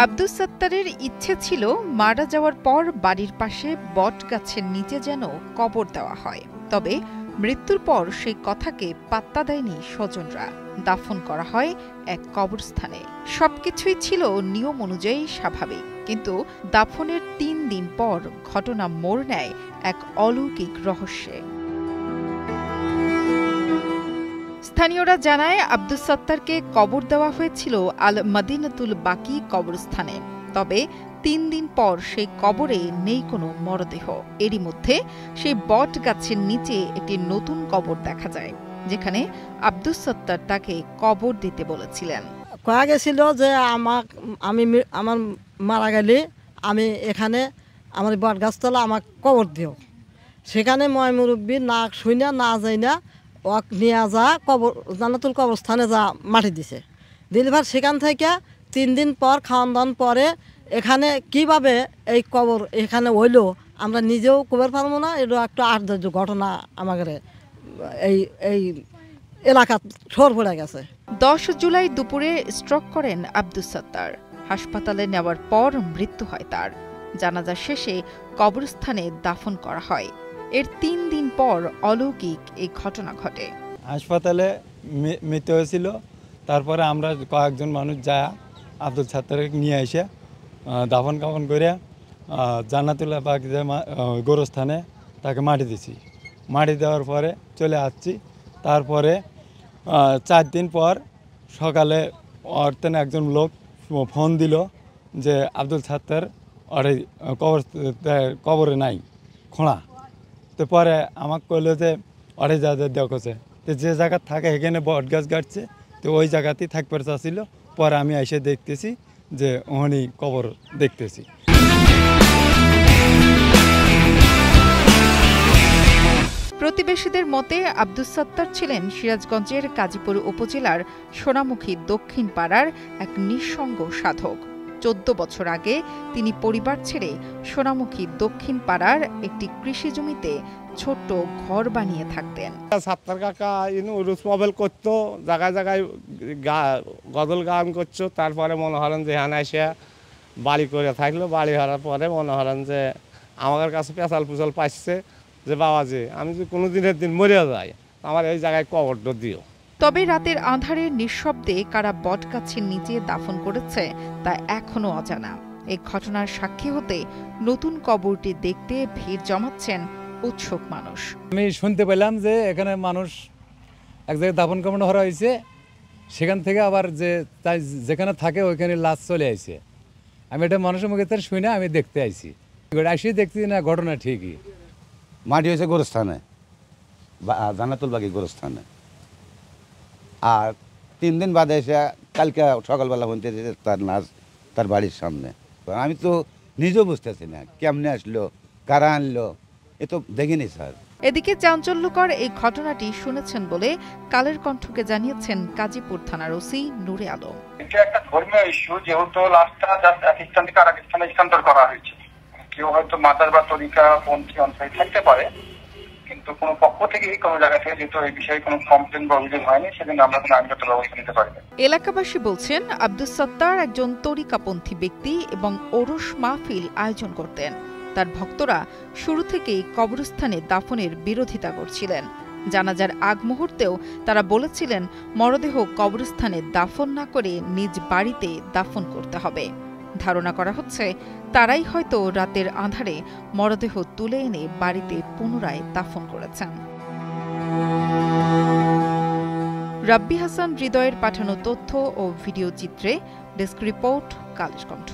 আব্দুস সাত্তারের ইচ্ছে ছিল মারা যাওয়ার পর বাড়ির পাশে বট গাছের নিচে যেন কবর দেওয়া হয়। তবে মৃত্যুর পর সেই কথাকে পাত্তা দেয়নি স্বজনরা। দাফন করা হয় এক কবরস্থানে। সবকিছুই ছিল নিয়ম অনুযায়ী স্বাভাবিক, কিন্তু দাফনের ৩ দিন পর ঘটনা মোড় নেয় এক অলৌকিক রহস্যে। স্থানীয়রা জানায়, আব্দুস সাত্তারকে কবর দেওয়া হয়েছিল আল মদিনাতুল বাকি কবরস্থানে। তবে ৩ দিন পর সেই কবরে নেই কোনো মরদেহ। এরই মধ্যে সেই বট গাছের নিচে একটি নতুন কবর দেখা যায়, যেখানে আব্দুস সাত্তার তাকে কবর দিতে বলেছিলেন। কয়া গেছিল যে আমার মারা গেলে আমি এখানে আমার বট গাছতলা আমার কবর দিও। সেখানে ময় মুরব্বী না শুই না যাই না ওক নিয়ে যা কবর জান্নাতুল কবরস্থানে যা মাটি দিছে। দিলভার সেখান থেকে ৩ দিন পর খাওয়ান দাওয়ান পরে এখানে কিভাবে এই কবর এখানে হইলো আমরা নিজেও কবর পারবো না। এটা একটা আশ্চর্য ঘটনা আমাদের এই এলাকা সর পড়ে গেছে। ১০ জুলাই দুপুরে স্ট্রোক করেন আব্দুস সাত্তার। হাসপাতালে নেওয়ার পর মৃত্যু হয় তার। জানাজা শেষে কবরস্থানে দাফন করা হয়। এর ৩ দিন পর অলৌকিক এই ঘটনা ঘটে। হাসপাতালে মৃত্যু হয়েছিল। তারপরে আমরা কয়েকজন মানুষ যায় আব্দুল সাত্তারকে নিয়ে এসে দাফন কাফন করে জান্নাতুল্লাহ পাক যে গোরস্থানে তাকে মাটি দিছি। মাটি দেওয়ার পরে চলে আসছি। তারপরে ৪ দিন পর সকালে অর্থেন একজন লোক ফোন দিল যে আব্দুল সাত্তার কবরে নাই, খোঁড়া। তো পরে আমাকে কইলো যে অরে যা দেখছে তো যে জায়গা থাকে এখানে বট গাছ গাড়ছে, তো ওই জায়গাতেই থাকবার চাচ্ছিল। পরে আমি এসে দেখতেছি যে ওখানেই কবর দেখতেছি। প্রতিবেশীদের মতে আব্দুস সাত্তার ছিলেন সিরাজগঞ্জের কাজীপুর উপজেলার সোনামুখী দক্ষিণ পাড়ার এক নিঃসঙ্গ সাধক। ১৪ বছর আগে তিনি পরিবার ছেড়ে সোনামুখী দক্ষিণ পাড়ার একটি কৃষি জমিতে ছোট্ট ঘর বানিয়ে থাকতেন। সাত্তার কাকা রুস মোবাইল করতো, জায়গায় জায়গায় গজল গান করছো। তারপরে মনে হলেন যে এখানে এসে বাড়ি করে থাকলো। বাড়ি হওয়ার পরে মনে হলেন যে আমার কাছে পেঁচাল পুচাল পাইছে যে বাবাজি আমি যদি কোনো দিনের দিন মরে যাই আমার এই জায়গায় কবরটা দিও। তবে রাতের আঁধারে নিঃশব্দে কারা বট গাছের নিচে দাফন করেছে তা এখনো অজানা। এই ঘটনার সাক্ষী হতে নতুন কবরটি দেখতে ভিড় জমাচ্ছেন উৎসুক মানুষ। আমি শুনতে পেলাম যে এখানে মানুষ এক জায়গায় দাফন কামনা করা হয়েছে, সেখান থেকে আবার যে তাই যেখানে থাকে ওইখানে লাশ চলে আসছে। আমি এটা মানুষের মুখে তার শুনে আমি দেখতে আইছি। আসি দেখছি না ঘটনা ঠিকই। মাটি হয়েছে গোরস্থানে, জান্নাতুল বাকি গোরস্থানে। আর ৩ দিন বাদে এসে কালকে সকালবেলা হতে তার নাচ তার বাড়ির সামনে। আমি তো নিজেও বুঝতেছি না কেমনে আসলো, কারা আনলো, এ তো দেখিনি স্যার। এদিকে চাঞ্চল্যকর এই ঘটনাটি শুনেছেন বলে কালের কণ্ঠকে জানিয়েছেন গাজীপুর থানার ওসি নূরে আলম। এটা একটা ধর্মীয় ইস্যু, যেহেতু লাশটা এক স্থান থেকে আরেক স্থানে স্থানান্তর করা হয়েছে। কেউ হয়তো মাজার বা তরিকা পন্থী অঞ্চলে থাকতে পারে, কিন্তু কোনো পক্ষ থেকে কোনো জায়গা থেকে যেহেতু এই বিষয়ে কোনো কমপ্লেন বা অভিযোগ হয়নি, সেজন্য আমরা কোনো আইনগত ব্যবস্থা নিতে পারি না। এলাকাবাসী বলছেন, আব্দুস সাত্তার একজন তরিকাপন্থী ব্যক্তি এবং ওরস মাহফিল আয়োজন করতেন। তার ভক্তরা শুরু থেকেই কবরস্থানে দাফনের বিরোধিতা করছিলেন। জানাজার আগ মুহূর্তেও তারা বলেছিলেন মরদেহ কবরস্থানে দাফন না করে নিজ বাড়িতে দাফন করতে হবে। ধারণা করা হচ্ছে তারাই হয়তো রাতের আঁধারে মরদেহ তুলে এনে বাড়িতে পুনরায় দাফন করেছেন। রাব্বি হাসান হৃদয়ের পাঠানো তথ্য ও ভিডিও চিত্রে ডেস্ক রিপোর্ট, কালের কণ্ঠ।